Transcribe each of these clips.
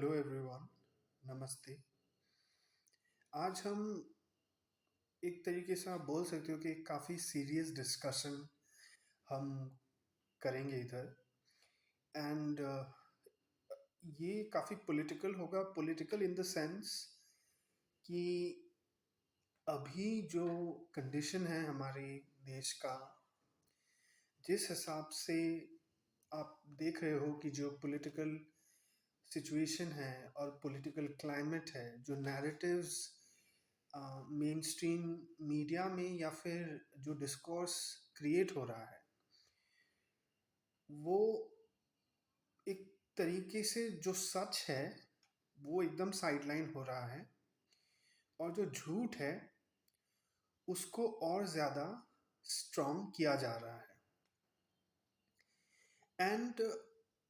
Hello everyone. नमस्ते। आज हम एक तरीके से आप बोल सकते हो कि काफ़ी सीरियस डिस्कशन हम करेंगे इधर। एंड ये काफ़ी पॉलिटिकल होगा। पॉलिटिकल इन द सेंस कि अभी जो कंडीशन है हमारे देश का, जिस हिसाब से आप देख रहे हो कि जो पॉलिटिकल सिचुएशन है और पॉलिटिकल क्लाइमेट है, जो नैरेटिव्स मेन स्ट्रीम मीडिया में या फिर जो डिस्कोर्स क्रिएट हो रहा है, वो एक तरीके से जो सच है वो एकदम साइडलाइन हो रहा है, और जो झूठ है उसको और ज़्यादा स्ट्रॉन्ग किया जा रहा है। एंड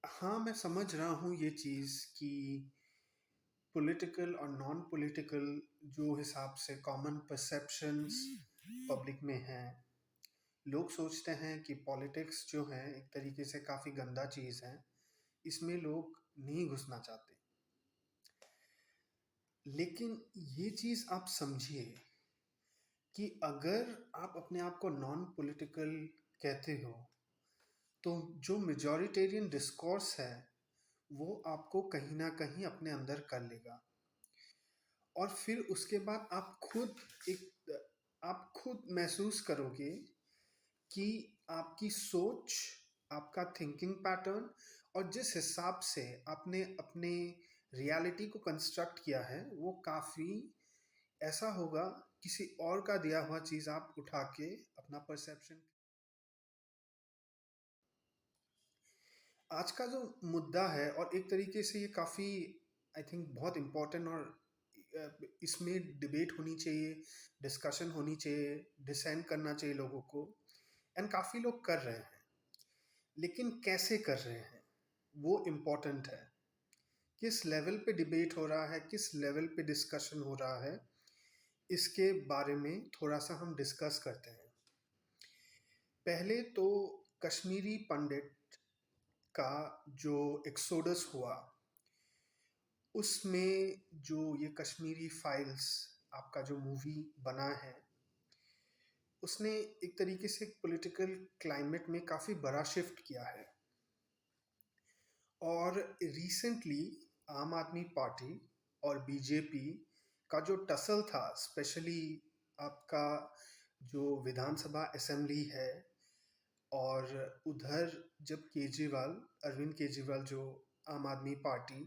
हाँ, मैं समझ रहा हूँ ये चीज़ कि पॉलिटिकल और नॉन पॉलिटिकल जो हिसाब से कॉमन परसेप्शंस पब्लिक में हैं, लोग सोचते हैं कि पॉलिटिक्स जो है एक तरीके से काफ़ी गंदा चीज़ है, इसमें लोग नहीं घुसना चाहते। लेकिन ये चीज़ आप समझिए कि अगर आप अपने आप को नॉन पॉलिटिकल कहते हो, तो जो मेजॉरिटेरियन डिस्कोर्स है वो आपको कहीं ना कहीं अपने अंदर कर लेगा, और फिर उसके बाद आप खुद महसूस करोगे कि आपकी सोच, आपका थिंकिंग पैटर्न और जिस हिसाब से आपने अपने रियलिटी को कंस्ट्रक्ट किया है वो काफ़ी ऐसा होगा, किसी और का दिया हुआ चीज़ आप उठा के अपना परसेप्शन। आज का जो मुद्दा है, और एक तरीके से ये काफ़ी आई थिंक बहुत इम्पोर्टेंट, और इसमें डिबेट होनी चाहिए, डिस्कशन होनी चाहिए, डिसेंड करना चाहिए लोगों को, एंड काफ़ी लोग कर रहे हैं। लेकिन कैसे कर रहे हैं वो इम्पोर्टेंट है। किस लेवल पे डिबेट हो रहा है, किस लेवल पे डिस्कशन हो रहा है, इसके बारे में थोड़ा सा हम डिस्कस करते हैं। पहले तो कश्मीरी पंडित का जो एक्सोडस हुआ, उसमें जो ये कश्मीरी फाइल्स आपका जो मूवी बना है, उसने एक तरीके से पॉलिटिकल क्लाइमेट में काफ़ी बड़ा शिफ्ट किया है। और रिसेंटली आम आदमी पार्टी और बीजेपी का जो टसल था, स्पेशली आपका जो विधानसभा असेंबली है, और उधर जब अरविंद केजरीवाल जो आम आदमी पार्टी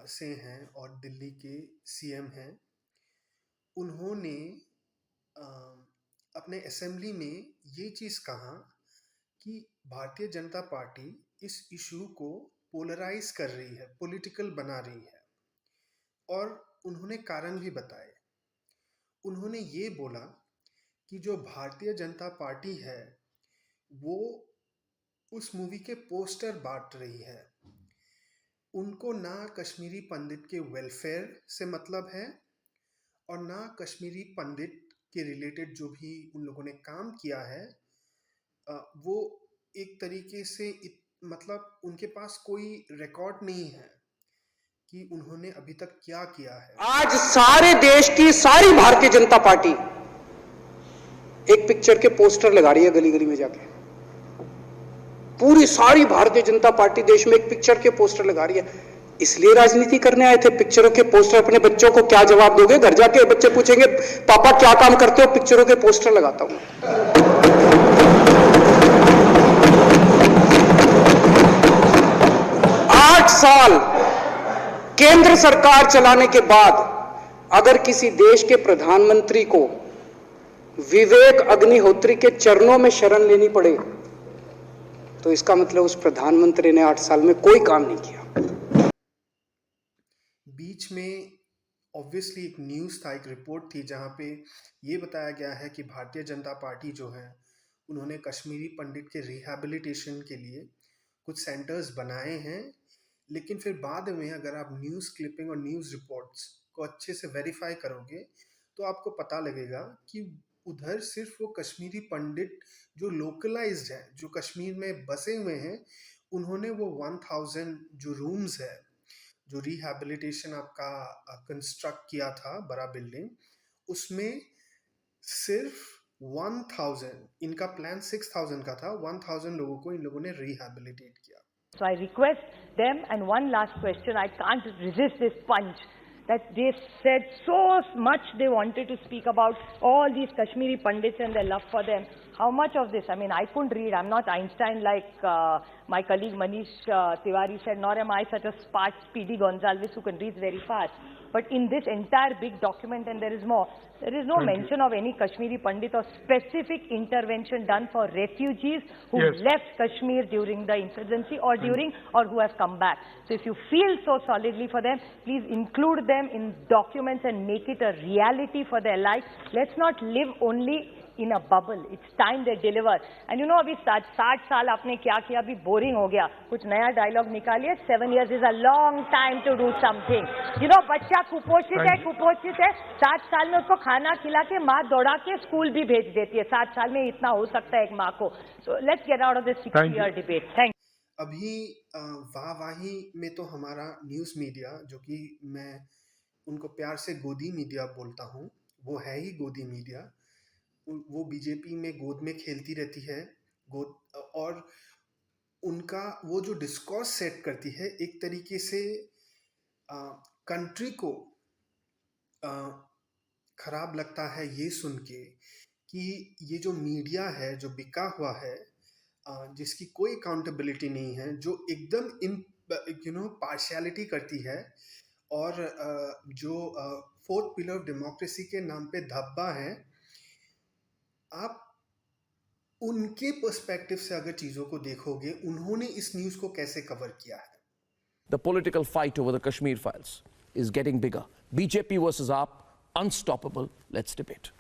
से हैं और दिल्ली के सीएम हैं, उन्होंने अ, अपने असेंबली में ये चीज़ कहा कि भारतीय जनता पार्टी इस इशू को पोलराइज कर रही है, पॉलिटिकल बना रही है। और उन्होंने कारण भी बताए। उन्होंने ये बोला कि जो भारतीय जनता पार्टी है वो उस मूवी के पोस्टर बांट रही है। उनको ना कश्मीरी पंडित के वेलफेयर से मतलब है, और ना कश्मीरी पंडित के रिलेटेड जो भी उन लोगों ने काम किया है, वो एक तरीके से मतलब उनके पास कोई रिकॉर्ड नहीं है कि उन्होंने अभी तक क्या किया है। आज सारे देश की सारी भारतीय जनता पार्टी एक पिक्चर के पोस्टर लगा रही है गली गली में जाके। पूरी सारी भारतीय जनता पार्टी देश में एक पिक्चर के पोस्टर लगा रही है। इसलिए राजनीति करने आए थे? पिक्चरों के पोस्टर। अपने बच्चों को क्या जवाब दोगे? घर जाके बच्चे पूछेंगे पापा क्या काम करते हो? पिक्चरों के पोस्टर लगाता हूं। 8 साल केंद्र सरकार चलाने के बाद अगर किसी देश के प्रधानमंत्री को विवेक अग्निहोत्री के चरणों में शरण लेनी पड़े तो इसका मतलब उस प्रधानमंत्री ने 8 साल में कोई काम नहीं किया। बीच में ऑब्वियसली एक न्यूज़ था, एक रिपोर्ट थी जहाँ पे ये बताया गया है कि भारतीय जनता पार्टी जो है उन्होंने कश्मीरी पंडित के रिहैबिलिटेशन के लिए कुछ सेंटर्स बनाए हैं। लेकिन फिर बाद में अगर आप न्यूज़ क्लिपिंग और न्यूज़ रिपोर्ट्स को अच्छे से वेरीफाई करोगे तो आपको पता लगेगा कि उधर सिर्फ वो कश्मीरी पंडित जो लोकलाइज्ड है, जो कश्मीर में बसे हुए हैं, उन्होंने वो 1000 जो रूम्स है, जो रिहैबिलिटेशन आपका कंस्ट्रक्ट किया था बड़ा बिल्डिंग, उसमें सिर्फ 1000, इनका प्लान 6000 का था, 1000 लोगों को इन लोगों ने रिहैबिलिटेट किया। So I request them, and one last question, I can't resist this punch, that they said so much they wanted to speak about all these Kashmiri Pandits and their love for them. How much of this, I mean, I couldn't read, I'm not Einstein like my colleague Manish Tiwari said, nor am I such a smart, speedy Gonzalez who can read very fast. But in this entire big document, and there is more, there is no mention of any Kashmiri Pandit or specific intervention done for refugees who left Kashmir during the insurgency or during or who have come back. So if you feel so solidly for them, please include them in documents and make it a reality for their life. Let's not live only in a bubble. It's time they deliver. And you know, अभी 60 साल आपने क्या किया, अभी boring हो गया, कुछ नया डायलॉग निकालिए. 7 years is a long time to do something. You know, बच्चा कुपोषित है, 7 साल में उसको खाना खिला के माँ दौड़ा के स्कूल भी भेज देती है. 7 साल में इतना हो सकता है एक माँ को. So let's get out of this 60-year debate. Thank you. अभी वाहवाही में तो हमारा न्यूज़ मीडिया, जो कि मैं उनको प्यार से गोदी मीडिया बोलता हूँ, वो है ही गोदी मीडिया. वो बीजेपी में गोद में खेलती रहती है, और उनका वो जो डिस्कोर्स सेट करती है, एक तरीके से कंट्री को खराब लगता है ये सुन के कि ये जो मीडिया है जो बिका हुआ है, जिसकी कोई अकाउंटेबिलिटी नहीं है, जो एकदम इन पार्शियलिटी करती है, और जो फोर्थ पिलर ऑफ डेमोक्रेसी के नाम पे धब्बा है, आप उनके पर्सपेक्टिव से अगर चीजों को देखोगे, उन्होंने इस न्यूज़ को कैसे कवर किया है. The political fight over the Kashmir files is getting bigger. BJP versus AAP, unstoppable. Let's debate.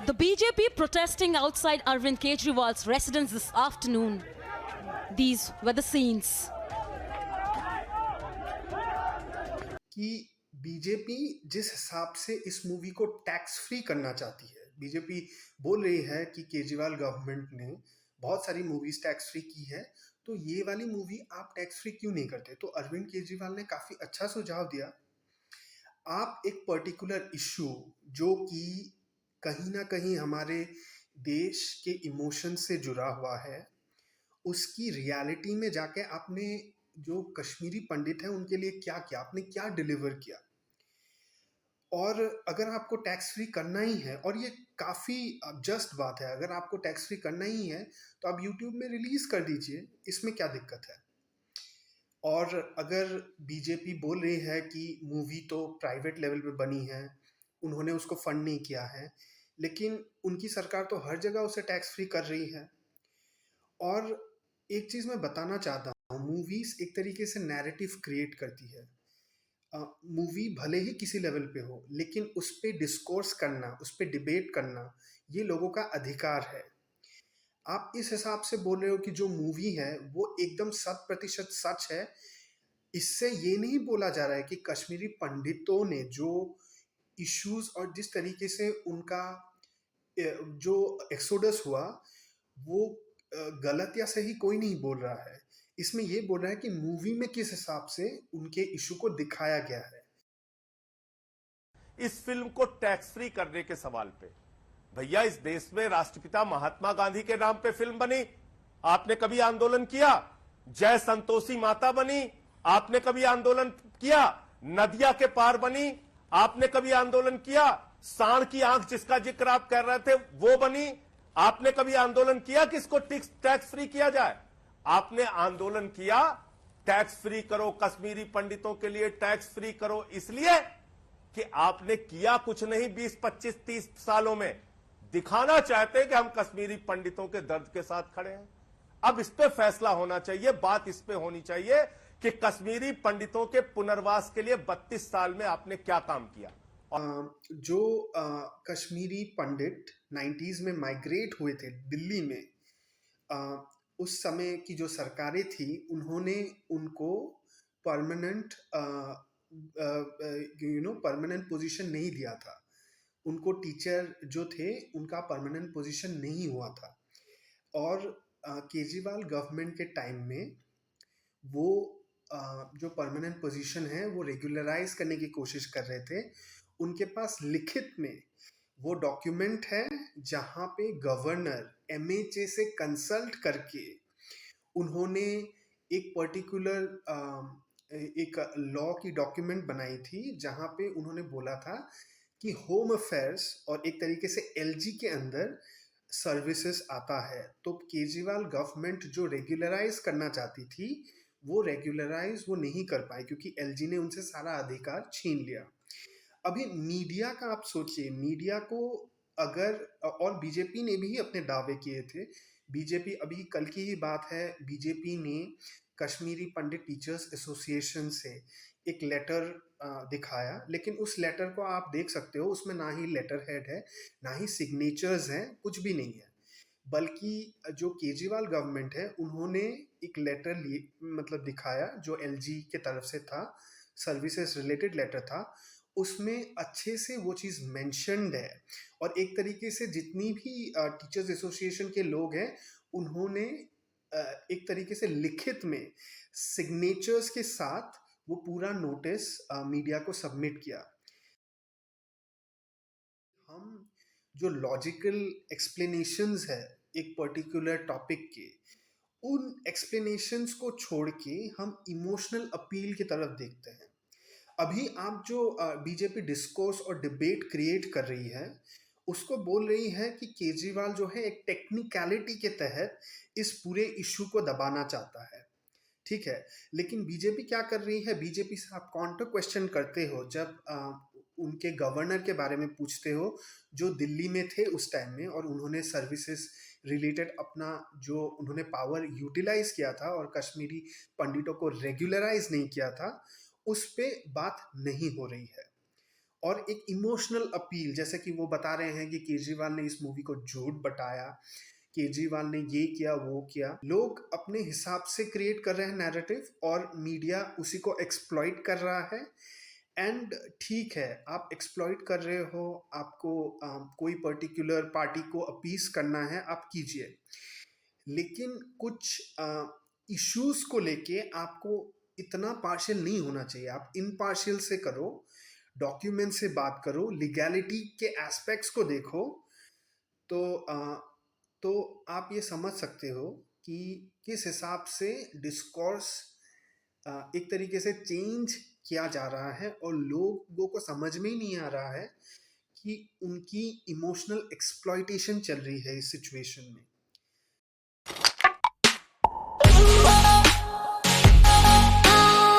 The BJP protesting outside Arvind Kejriwal's residence this afternoon. These were the scenes. कि BJP जिस हिसाब से इस movie को tax free करना चाहती है, BJP बोल रही है कि केजरीवाल गवर्नमेंट ने बहुत सारी मूवीज टैक्स फ्री की है, तो ये वाली मूवी आप टैक्स फ्री क्यों नहीं करते. तो अरविंद केजरीवाल ने काफी अच्छा सुझाव दिया. आप एक पर्टिकुलर इशू जो कि कहीं ना कहीं हमारे देश के इमोशन से जुड़ा हुआ है, उसकी रियलिटी में जाके आपने जो कश्मीरी पंडित हैं उनके लिए क्या किया, आपने क्या डिलीवर किया. और अगर आपको टैक्स फ्री करना ही है, और ये काफ़ी जस्ट बात है, अगर आपको टैक्स फ्री करना ही है तो आप यूट्यूब में रिलीज कर दीजिए, इसमें क्या दिक्कत है. और अगर बीजेपी बोल रही है कि मूवी तो प्राइवेट लेवल पे बनी है, उन्होंने उसको फंड नहीं किया है, लेकिन उनकी सरकार तो हर जगह उसे टैक्स फ्री कर रही है. और एक चीज़ मैं बताना चाहता हूँ, मूवीज एक तरीके से नैरेटिव क्रिएट करती है. मूवी भले ही किसी लेवल पे हो, लेकिन उस पर डिस्कोर्स करना, उस पर डिबेट करना, ये लोगों का अधिकार है. आप इस हिसाब से बोल रहे हो कि जो मूवी है वो एकदम 100% सच है. इससे ये नहीं बोला जा रहा है कि कश्मीरी पंडितों ने जो इश्यूज और जिस तरीके से उनका जो एक्सोडस हुआ वो गलत या सही कोई नहीं बोल रहा है. इसमें ये बोल रहा है कि मूवी में किस हिसाब से उनके इशू को दिखाया गया है. इस फिल्म को टैक्स फ्री करने के सवाल पे, भैया इस देश में राष्ट्रपिता महात्मा गांधी के नाम पे फिल्म बनी, आपने कभी आंदोलन किया? जय संतोषी माता बनी, आपने कभी आंदोलन किया? नदिया के पार बनी, आपने कभी आंदोलन किया? सांड की आंख जिसका जिक्र आप कर रहे थे वो बनी, आपने कभी आंदोलन किया कि इसको टैक्स फ्री किया जाए? आपने आंदोलन किया टैक्स फ्री करो, कश्मीरी पंडितों के लिए टैक्स फ्री करो, इसलिए कि आपने किया कुछ नहीं 20, 25, 30 सालों में, दिखाना चाहते कि हम कश्मीरी पंडितों के दर्द के साथ खड़े हैं. अब इस पे फैसला होना चाहिए, बात इस पे होनी चाहिए कि कश्मीरी पंडितों के पुनर्वास के लिए 32 साल में आपने क्या काम किया. जो कश्मीरी पंडित 90s में माइग्रेट हुए थे दिल्ली में, उस समय की जो सरकारें थी उन्होंने उनको परमानेंट परमानेंट पोजीशन नहीं दिया था. उनको टीचर जो थे उनका परमानेंट पोजीशन नहीं हुआ था. और केजरीवाल गवर्नमेंट के टाइम में वो जो परमानेंट पोजीशन है वो रेगुलराइज करने की कोशिश कर रहे थे। उनके पास लिखित में वो डॉक्यूमेंट है जहाँ पे गवर्नर MHA से कंसल्ट करके उन्होंने एक पर्टिकुलर एक लॉ की डॉक्यूमेंट बनाई थी जहाँ पे उन्होंने बोला था कि होम अफेयर्स और एक तरीके से LG के अंदर सर्विसेज आता है। तो केजरीवाल गवर्नमेंट जो रेगुलराइज करना चाहती थी वो रेगुलराइज वो नहीं कर पाए क्योंकि LG ने उनसे सारा अधिकार छीन लिया। अभी मीडिया का आप सोचिए, मीडिया को अगर, और बीजेपी ने भी अपने दावे किए थे, बीजेपी अभी कल की ही बात है, बीजेपी ने कश्मीरी पंडित टीचर्स एसोसिएशन से एक लेटर दिखाया, लेकिन उस लेटर को आप देख सकते हो उसमें ना ही लेटर हेड है ना ही सिग्नेचर्स हैं, कुछ भी नहीं है। बल्कि जो केजरीवाल गवर्नमेंट है उन्होंने एक लेटर मतलब दिखाया जो LG के तरफ से था, सर्विसेज रिलेटेड लेटर था, उसमें अच्छे से वो चीज़ मेंशन्ड है। और एक तरीके से जितनी भी टीचर्स एसोसिएशन के लोग हैं उन्होंने एक तरीके से लिखित में सिग्नेचर्स के साथ वो पूरा नोटिस मीडिया को सबमिट किया। हम जो लॉजिकल एक्सप्लेनेशंस है एक पर्टिकुलर टॉपिक के, उन एक्सप्लेनेशंस को छोड़ के हम इमोशनल अपील की तरफ देखते हैं। अभी आप जो बीजेपी डिस्कोर्स और डिबेट क्रिएट कर रही है उसको बोल रही है कि केजरीवाल जो है एक टेक्निकलिटी के तहत इस पूरे इशू को दबाना चाहता है, ठीक है। लेकिन बीजेपी क्या कर रही है, बीजेपी से आप काउंटर क्वेश्चन करते हो जब उनके गवर्नर के बारे में पूछते हो जो दिल्ली में थे उस टाइम में और उन्होंने सर्विसेज रिलेटेड अपना जो उन्होंने पावर यूटिलाइज किया था और कश्मीरी पंडितों को रेगुलराइज नहीं किया था, उस पे बात नहीं हो रही है। और एक इमोशनल अपील, जैसे कि वो बता रहे हैं कि केजरीवाल ने इस मूवी को झूठ बताया, केजरीवाल ने ये किया वो किया, लोग अपने हिसाब से क्रिएट कर रहे हैं नैरेटिव और मीडिया उसी को एक्सप्लॉइट कर रहा है। एंड ठीक है, आप एक्सप्लॉइट कर रहे हो, आपको कोई पर्टिकुलर पार्टी को अपीस करना है, आप कीजिए, लेकिन कुछ इश्यूज को लेके आपको इतना पार्शियल नहीं होना चाहिए। आप इम्पार्शियल से करो, डॉक्यूमेंट से बात करो, लीगैलिटी के एस्पेक्ट्स को देखो, तो आप ये समझ सकते हो कि किस हिसाब से डिस्कोर्स एक तरीके से चेंज किया जा रहा है और लोगों को समझ में ही नहीं आ रहा है कि उनकी इमोशनल एक्सप्लॉइटेशन चल रही है इस सिचुएशन में।